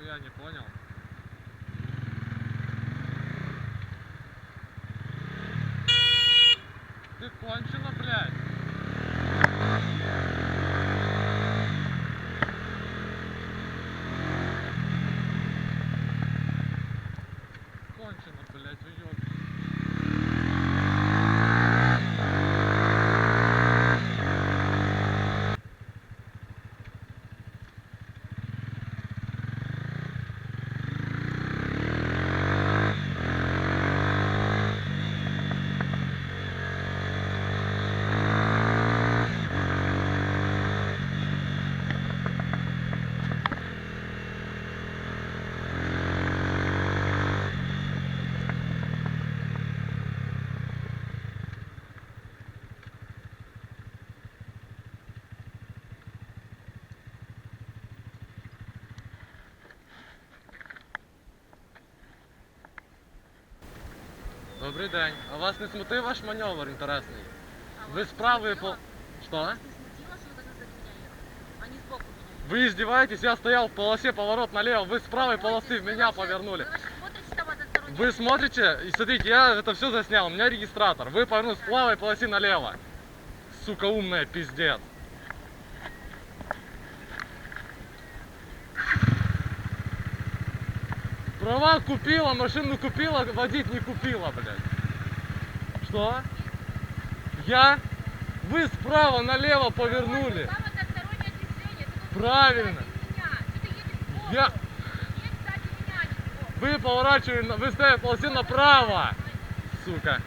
нихуя не понял. Ты кончена, блядь. Кончена, блядь, уёб. Добрий день. А вас не смутив ваш маневр інтересний? Вы справа по... Что? Вас не смутило, что вы должны сзади меня ехать, а не сбоку меня? Вы издеваетесь? Я стоял в полосе, поворот налево. Вы с правой полосы в меня повернули. Вы вообще смотрите там односторонне? Вы смотрите, и смотрите, я это все заснял, у меня регистратор. Вы повернули с правой полосы налево. Сука, умная, пиздец. Права купила, машину купила, водить не купила, блядь. Что? Я? Вы справа налево повернули. Там одностороннее движение. Ты должен Правильно. сзади меня. Что ты едешь сбоку? Я... Едь сзади меня, а не сбоку. Вы поворачиваете, вы стоите в полосе направо. Сука.